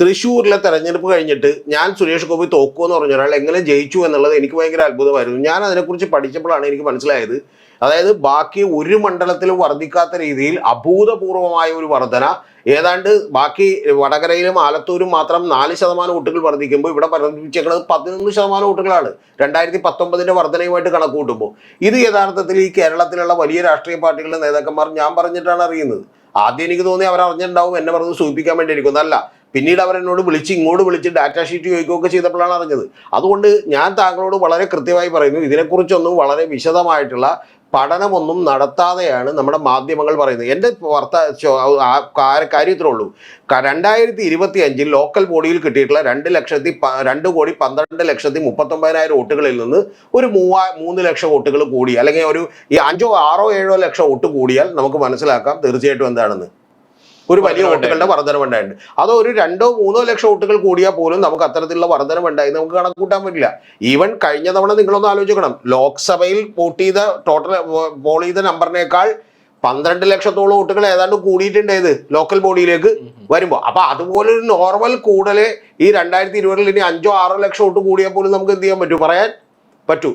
തൃശ്ശൂരിലെ തെരഞ്ഞെടുപ്പ് കഴിഞ്ഞിട്ട് ഞാൻ സുരേഷ് ഗോപി തോക്കുമെന്ന് പറഞ്ഞ ഒരാൾ എങ്ങനെ ജയിച്ചു എന്നുള്ളത് എനിക്ക് ഭയങ്കര അത്ഭുതമായിരുന്നു. ഞാൻ അതിനെക്കുറിച്ച് പഠിച്ചപ്പോഴാണ് എനിക്ക് മനസ്സിലായത്, അതായത് ബാക്കി ഒരു മണ്ഡലത്തിലും വർദ്ധിക്കാത്ത രീതിയിൽ അഭൂതപൂർവമായ ഒരു വർധന. ഏതാണ്ട് ബാക്കി വടകരയിലും ആലത്തൂരും മാത്രം 4% വോട്ടുകൾ വർദ്ധിക്കുമ്പോൾ ഇവിടെ വർദ്ധിപ്പിച്ചേക്കുന്നത് 11% വോട്ടുകളാണ് 2019 വർധനയുമായിട്ട് കണക്ക് കൂട്ടുമ്പോൾ. ഇത് യഥാർത്ഥത്തിൽ ഈ കേരളത്തിലുള്ള വലിയ രാഷ്ട്രീയ പാർട്ടികളുടെ നേതാക്കന്മാർ ഞാൻ പറഞ്ഞിട്ടാണ് അറിയുന്നത്. ആദ്യം എനിക്ക് തോന്നി അവർ അറിഞ്ഞിട്ടുണ്ടാവും, എന്നെ പറഞ്ഞ് സൂചിപ്പിക്കാൻ വേണ്ടി ഇരിക്കും എന്നല്ല. പിന്നീട് അവരെന്നോട് ഇങ്ങോട്ട് വിളിച്ച് ഡാറ്റ ഷീറ്റ് ചോദിക്കുകയൊക്കെ ചെയ്തപ്പോഴാണ് അറിഞ്ഞത്. അതുകൊണ്ട് ഞാൻ താങ്കളോട് വളരെ കൃത്യമായി പറയുന്നു, ഇതിനെക്കുറിച്ചൊന്നും വളരെ വിശദമായിട്ടുള്ള പഠനമൊന്നും നടത്താതെയാണ് നമ്മുടെ മാധ്യമങ്ങൾ പറയുന്നത്. എൻ്റെ കാര്യത്തിലേ ഉള്ളൂ. 2025 ലോക്കൽ ബോഡിയിൽ കിട്ടിയിട്ടുള്ള 2,12,12,39,000 വോട്ടുകളിൽ നിന്ന് ഒരു 3 ലക്ഷം വോട്ടുകൾ കൂടി, അല്ലെങ്കിൽ ഒരു 5, 6, 7 ലക്ഷം വോട്ട് കൂടിയാൽ നമുക്ക് മനസ്സിലാക്കാം തീർച്ചയായിട്ടും എന്താണെന്ന്. ഒരു വലിയ വോട്ടുകളുടെ വർധനവുണ്ടായിട്ടുണ്ട്. അതോ ഒരു 2, 3 ലക്ഷം വോട്ടുകൾ കൂടിയാൽ പോലും നമുക്ക് അത്തരത്തിലുള്ള വർധനവുണ്ടായി നമുക്ക് കണക്കൂട്ടാൻ പറ്റില്ല. ഈവൻ കഴിഞ്ഞ തവണ നിങ്ങളൊന്ന് ആലോചിക്കണം, ലോക്സഭയിൽ വോട്ട് ചെയ്ത ടോട്ടൽ പോൾ ചെയ്ത നമ്പറിനേക്കാൾ 12 ലക്ഷത്തോളം വോട്ടുകൾ ഏതാണ്ട് കൂടിയിട്ടുണ്ട് ഇത് ലോക്കൽ ബോഡിയിലേക്ക് വരുമ്പോൾ. അപ്പൊ അതുപോലെ ഒരു നോർമൽ കൂടല് ഈ 2020 ഇനി 5, 6 ലക്ഷം വോട്ട് കൂടിയാൽ പോലും നമുക്ക് എന്ത് ചെയ്യാൻ പറ്റൂ, പറയാൻ പറ്റൂ.